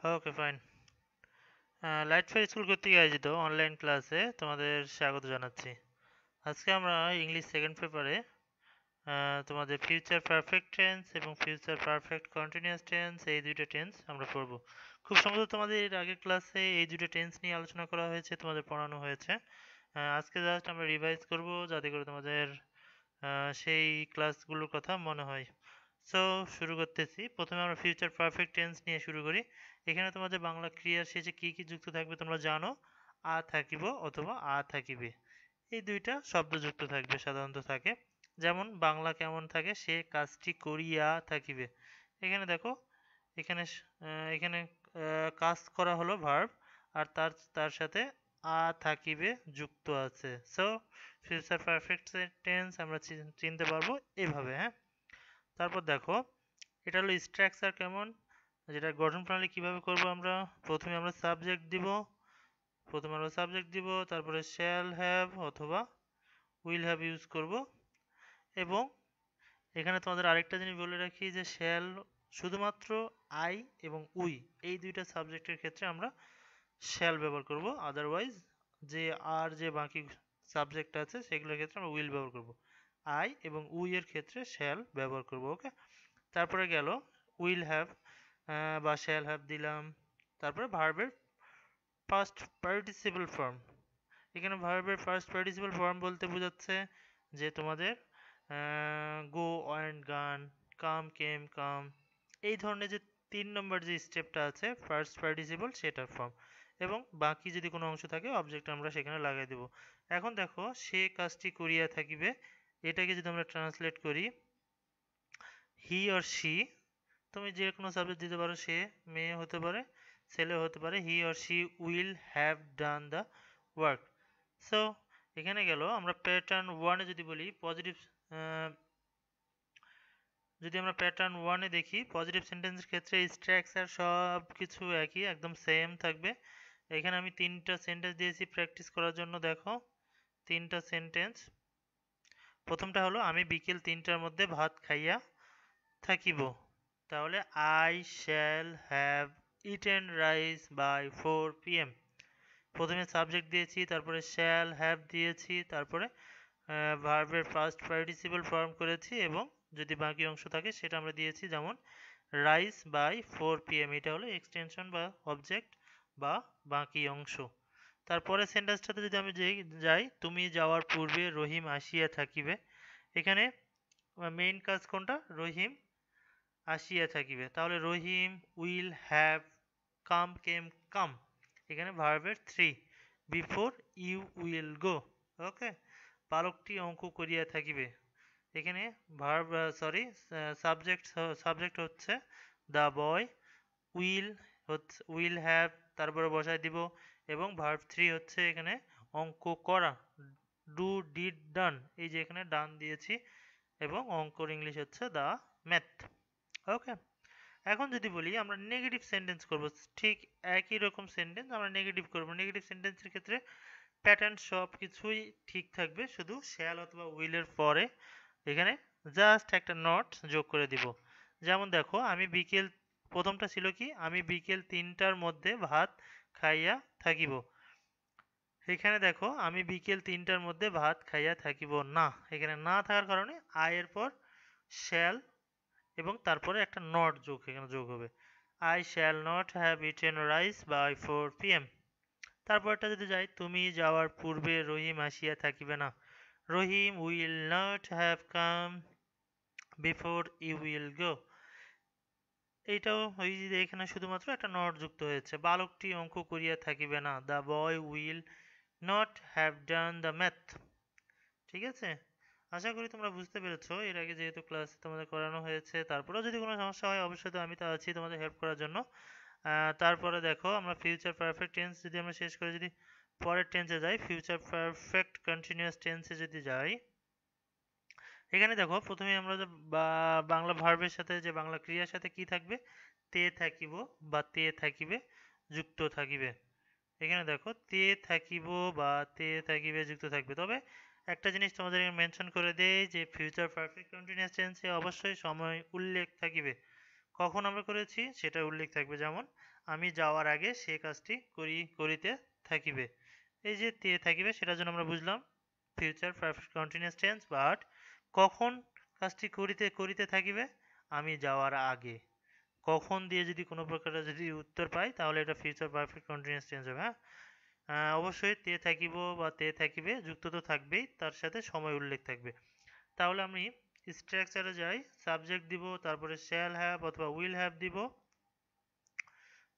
Okay fine. Light fire school কর্তৃক আয়োজিত online ক্লাসে তোমাদের স্বাগত জানাচ্ছি। আজকে আমরা ইংলিশ সেকেন্ড পেপারে তোমাদের ফিউচার পারফেক্ট টেন্স এবং ফিউচার পারফেক্ট কন্টিনিউয়াস টেন্স এই দুইটা টেন্স আমরা পড়ব। খুব সম্ভবত তোমাদের এর আগের ক্লাসে এই দুটো টেন্স নিয়ে আলোচনা করা হয়েছে, তোমাদের পড়ানো হয়েছে। আজকে জাস্ট আমরা রিভাইজ করব যাতে করে তোমাদের সেই ক্লাসগুলোর কথা মনে হয়। সো শুরু করতেছি। প্রথমে আমরা ফিউচার পারফেক্ট টেন্স নিয়ে শুরু করি। এখানে তোমাদের বাংলা ক্রিয়ার শেষে কি কি যুক্ত থাকবে তোমরা জানো। আ থাকিব অথবা আ থাকিবে, এই দুইটা শব্দ যুক্ত থাকবে, সাধারণত থাকে। যেমন বাংলা কেমন থাকে, সে কাজটি করিয়া থাকিবে। এখানে দেখো, এখানে এখানে কাজ করা হলো ভার্ব, আর তার তার সাথে আ থাকিবে যুক্ত আছে। সো ফিউচার পারফেক্ট টেন্স আমরা চিনতে পারবো এভাবে, হ্যাঁ। তারপর দেখো, এটা হলো স্ট্রাকচার কেমন, যেটা গঠন প্রণালী কিভাবে করব আমরা। প্রথমে আমরা সাবজেক্ট দিব, তারপরে শ্যাল হ্যাভ অথবা উইল হ্যাভ ইউজ করব। এবং এখানে তোমাদের আরেকটা জিনিস বলে রাখি যে শ্যাল শুধুমাত্র আই এবং উই এই দুইটা সাবজেক্টের ক্ষেত্রে আমরা শ্যাল ব্যবহার করব, আদারওয়াইজ যে বাকি সাবজেক্ট আছে সেগুলোর ক্ষেত্রে আমরা উইল ব্যবহার করব। আই এবং উই এর ক্ষেত্রে শ্যাল ব্যবহার করব, ওকে। তারপরে গেল উইল হ্যাভ বা শ্যাল হ্যাভ দিলাম। তারপরে ভার্বের ফার্স্ট পার্টিসিপল ফর্ম। এখানে ভার্বের ফার্স্ট পার্টিসিপল ফর্ম বলতে বোঝাচ্ছে যে তোমাদের গো, ওয়েন্ট, গান, কাম, কেম, কাম, এই ধরনের যে 3 নম্বর যে স্টেপটা আছে ফার্স্ট পার্টিসিপল, সেটার ফর্ম। এবং বাকি যদি কোনো অংশ থাকে অবজেক্ট আমরা সেখানে লাগাই দেব। এখন দেখো, সে কাজটি করিয়া থাকিবে, এটাকে যদি আমরা ট্রান্সলেট করি হি অর শি, তুমি যে কোনো সাবজেক্ট দিতে পারো, সে মেয়ে হতে পারে, ছেলে হতে পারে। He or she will have done the work. So এখানে গেল আমরা প্যাটার্ন ওয়ানে যদি বলি পজিটিভ, যদি আমরা প্যাটার্ন ওয়ানে দেখি পজিটিভ সেন্টেন্সের ক্ষেত্রে স্ট্রাকচার সব কিছু একই, একদম সেম থাকবে। এখানে আমি 3টা সেন্টেন্স দিয়েছি প্র্যাকটিস করার জন্য। দেখো 3টা সেন্টেন্স। প্রথমটা হলো আমি বিকেল 3টার মধ্যে ভাত খাইয়া থাকিব। তাহলে I shall have eaten rice by 4 PM। প্রথমে সাবজেক্ট দিয়েছি, তারপরে শ্যাল হ্যাভ দিয়েছি, তারপরে ভার্বের ফার্স্ট পার্টিসিপল ফর্ম করেছি, এবং যদি বাকি অংশ থাকে সেটা আমরা দিয়েছি, যেমন রাইস বাই 4 PM। এটা হলো এক্সটেনশন বা অবজেক্ট বা বাকি অংশ। তারপরে সেন্টেন্সটাতে যদি আমি যাই, তুমি যাওয়ার পূর্বে রহিম আসিয়া থাকিবে। এখানে মেইন কাজ কোনটা, রহিম আসিয়া থাকিবে। তাহলে রহিম উইল হ্যাভ কাম, কেম, কাম। এখানে ভার্বের 3 বিফোর ইউ উইল গো, ওকে। বালকটি অঙ্ক করিয়া থাকিবে। এখানে ভার্ব সাবজেক্ট হচ্ছে the boy, will will have তারপরে বসায় দিব, এবং ভার্ব 3 হচ্ছে এখানে অঙ্ক করা, ডু, ডিড, ডান। এই যে এখানে ডান দিয়েছি, এবং অঙ্কর ইংলিশ হচ্ছে দ্য ম্যাথ, ওকে। এখন যদি বলি আমরা নেগেটিভ সেন্টেন্স করব, ঠিক একই রকম সেন্টেন্স আমরা নেগেটিভ করব। নেগেটিভ সেন্টেন্সের ক্ষেত্রে প্যাটার্ন সব কিছুই ঠিক থাকবে, শুধু শ্যাল অথবা উইলের পরে এখানে জাস্ট একটা নট যোগ করে দিব। যেমন দেখো, প্রথমটা ছিল কি, আমি বিকেল 3টার মধ্যে ভাত খাইয়া থাকিব। এখানে দেখো, আমি বিকেল 3টার মধ্যে ভাত খাইয়া থাকিব না। এখানে না থাকার কারণে আয়ের পর শ্যাল এবং তারপরে একটা নট এখানে যোগ হবে। I shall not have eaten rice by 4 PM। তারপরটা যদি যাই, তুমি যাওয়ার পূর্বে রহিম আসিয়া থাকিবে না। Rahim will not have come before you will go. এইটাও ওই যে এখানে শুধুমাত্র একটা নট যুক্ত হয়েছে। বালকটি অঙ্ক করিয়া থাকিবে না, the boy will not have done the math. ঠিক আছে, আশা করি তোমরা বুঝতে পেরেছো। এর আগে যেহেতু ক্লাস তোমাদের করানো হয়েছে, তারপরেও যদি কোনো সমস্যা হয় অবশ্যই তো আমি তো আছি তোমাদের হেল্প করার জন্য। তারপরে দেখো, আমরা ফিউচার পারফেক্ট টেন্স যদি আমরা শেষ করে যদি পরের টেন্সে যাই, ফিউচার পারফেক্ট কন্টিনিউয়াস টেন্সে যদি যাই, এখানে দেখো প্রথমে আমরা বাংলা ভার্বের সাথে যে বাংলা ক্রিয়ার সাথে কি থাকবে, তে থাকিব বা তে থাকিবে যুক্ত থাকিবে। এখানে দেখো তে থাকিব বা তে থাকিবে যুক্ত থাকবে। তবে একটা জিনিস তোমাদের মেনশন করে দেই যে ফিউচার পারফেক্ট কন্টিনিউয়াস টেন্সে অবশ্যই সময় উল্লেখ থাকিবে। কখন আমরা করেছি সেটা উল্লেখ থাকবে, যেমন আমি যাওয়ার আগে সে কাজটি করিতে থাকিবে। এই যে তে থাকিবে সেটার জন্য আমরা বুঝলাম future perfect continuous tense. But কখন কাজটি করিতে থাকিবে? আমি যাওয়ার আগে। কখন দিয়ে যদি কোনো প্রকার যদি উত্তর পাই তাহলে এটা ফিউচার পারফেক্ট কন্টিনিউয়াস টেন্স হবে। অবশ্যই তে থাকিব বা তে থাকিবে যুক্ত তো থাকবেই, তার সাথে সময় উল্লেখ থাকবে। তাহলে আমি স্ট্রাকচারে যাই, সাবজেক্ট দিব, তারপরে শ্যাল হ্যাভ অথবা উইল হ্যাভ দিব,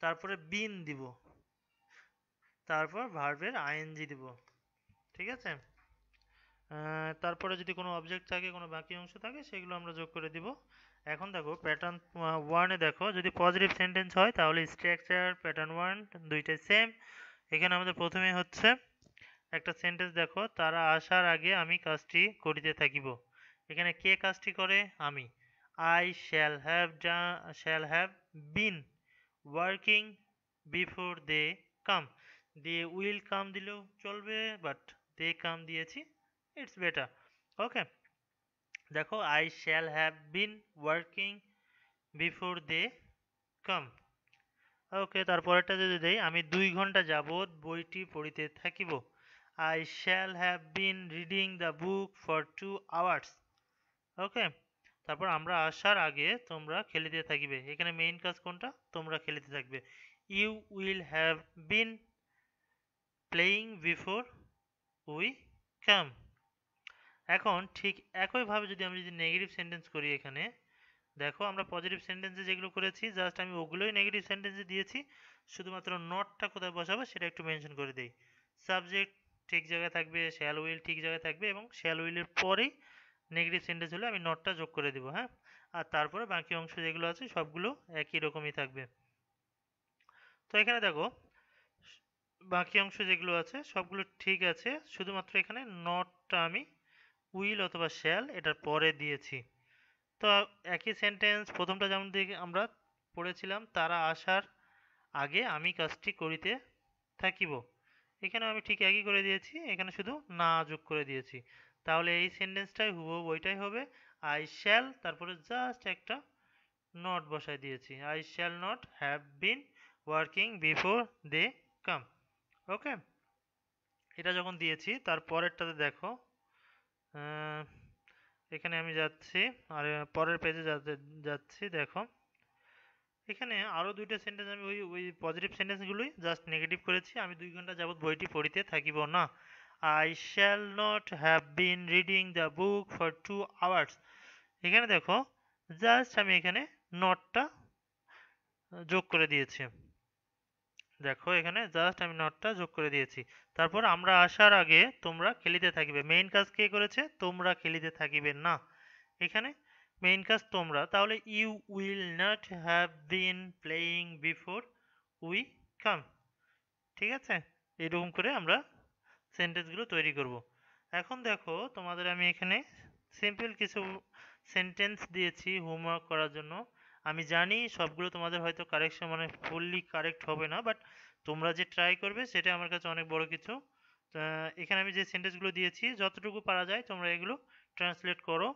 তারপরে বিন দিব, তারপর ভার্বের আইএনজি দিব। ঠিক আছে, তারপরে যদি কোনো অবজেক্ট থাকে, কোনো বাকি অংশ থাকে, সেগুলো আমরা যোগ করে দিব। এখন দেখো প্যাটার্ন 1-এ দেখো যদি পজিটিভ সেন্টেন্স হয় তাহলে স্ট্রাকচার প্যাটার্ন 1 দুইটাই সেম। এখানে আমাদের প্রথমে হচ্ছে একটা সেন্টেন্স দেখো, তারা আসার আগে আমি কাজটি করিতে থাকিব। এখানে কে কাজটি করে? আমি। I shall have been working before they come. দিয়ে will come দিলেও চলবে, বাট they come দিয়েছি, it's better. ওকে, দেখো I shall have been working before they come. ওকে, তারপরেরটা যদি দেই, আমি 2 ঘন্টা যাবত বইটি পড়িতে থাকিব। I shall have been reading the book for 2 hours. ওকে, তারপর আমরা আসার আগে তোমরা খেলিতে থাকিবে। এখানে মেইন কাজ কোনটা? তোমরা খেলিতে থাকবে। You will have been playing before we come. এখন ঠিক একইভাবে যদি আমি নেগেটিভ সেন্টেন্স করি, এখানে দেখো আমরা পজিটিভ সেন্টেন্সে যেগুলো করেছি জাস্ট আমি ওগুলোই নেগেটিভ সেন্টেন্সে দিয়েছি, শুধুমাত্র নটটা কোথায় বসাবো সেটা একটু মেনশন করে দেই। সাবজেক্ট ঠিক জায়গায় থাকবে, শ্যাল উইল ঠিক জায়গায় থাকবে, এবং শ্যাল উইলের পরেই নেগেটিভ সেন্টেন্স হলে আমি নটটা যোগ করে দিব। হ্যাঁ, আর তারপরে বাকি অংশ যেগুলো আছে সবগুলো একই রকমই থাকবে। তো এখানে দেখো বাকি অংশ যেগুলো আছে সবগুলো ঠিক আছে, শুধুমাত্র এখানে নটটা আমি উইল অথবা শ্যাল এটার পরে দিয়েছি। তো একই সেন্টেন্স প্রথমটা যেমন দিকে আমরা পড়েছিলাম, তারা আসার আগে আমি কাজটি করিতে থাকিব, এখানে আমি ঠিক একই করে দিয়েছি, এখানে শুধু না যোগ করে দিয়েছি। তাহলে এই সেন্টেন্সটাই হুবহু ওইটাই হবে, আই শ্যাল তারপরে জাস্ট একটা নট বসাই দিয়েছি, I shall not have been working before they come. Okay, এটা যখন দিয়েছি তারপরেরটাতে দেখো, এখানে আমি যাচ্ছি আর পরের পেজে যাচ্ছি। দেখো এখানে আরো দুইটা সেন্টেন্স আমি ওই পজিটিভ সেন্টেন্সগুলোই জাস্ট নেগেটিভ করেছি। আমি 2 ঘন্টা যাবত বইটি পড়িতে থাকিব না। I shall not have been reading the book for 2 hours. এখানে দেখো জাস্ট আমি এখানে নটটা যোগ করে দিয়েছি। দেখো এখানে জাস্ট আমি নটটা যোগ করে দিয়েছি। তারপর আমরা আসার আগে তোমরা খেলিতে থাকিবে। মেইন কাজ কে করেছে? তোমরা খেলিতে থাকিবে না। এখানে মেইন কাজ তোমরা, তাহলে you will not have been playing before we come. ঠিক আছে, এরকম করে আমরা সেন্টেন্সগুলো তৈরি করব। এখন দেখো তোমাদের আমি এখানে সিম্পল কিছু সেন্টেন্স দিয়েছি হোমওয়ার্ক করার জন্য। আমি জানি সবগুলো তোমাদের হয়তো কারেকশন মানে ফুললি কারেক্ট হবে না, বাট তোমরা যে ট্রাই করবে সেটা আমার কাছে অনেক বড় কিছু। এখানে আমি যে সেন্টেন্সগুলো দিয়েছি যতটুকু পারা যায় তোমরা এগুলো ট্রান্সলেট করো।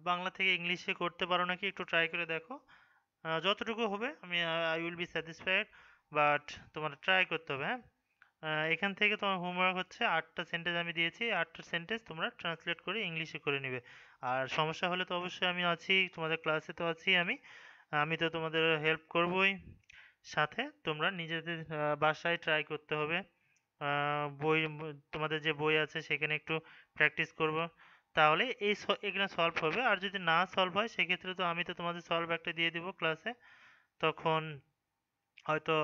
বাংলা থেকে ইংলিশে করতে পারো নাকি একটু ট্রাই করে দেখো। যতটুকু হবে আমি I will be satisfied, but তোমার ট্রাই করতে হবে। হ্যাঁ, এখান থেকে তোমার হোমওয়ার্ক হচ্ছে 8টা সেন্টেন্স আমি দিয়েছি, 8টা সেন্টেন্স তোমরা ট্রান্সলেট করে ইংলিশে করে নেবে। আর সমস্যা হলে তো অবশ্যই আমি আছি, তোমাদের ক্লাসে তো আছি আমি, আমি তো তোমাদের হেল্প করবই। সাথে তোমরা নিজেদের বাসায় ট্রাই করতে হবে। বই তোমাদের যে বই আছে সেখানে একটু প্র্যাকটিস করব, তাহলে এখানে সলভ হবে। আর যদি না সলভ হয় সেক্ষেত্রে তো আমি তো তোমাদের সলভ একটা দিয়ে দিব ক্লাসে, তখন হয়তো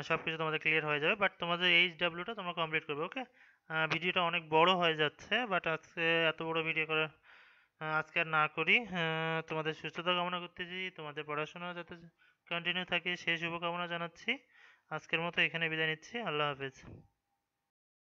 সবকিছু তোমাদের ক্লিয়ার হয়ে যাবে। বাট তোমাদের এইচডব্লিউটা তোমরা কমপ্লিট করবে। ওকে, ভিডিওটা অনেক বড় হয়ে যাচ্ছে, বাট আজকে এত বড় ভিডিও করে আজকে আর না করি। তোমাদের সুস্থতা কামনা করতেছি, তোমাদের পড়াশোনা যাতে কন্টিনিউ থাকে সেই শুভকামনা জানাচ্ছি। আজকের মতো এখানে বিদায় নিচ্ছি। আল্লাহ হাফেজ।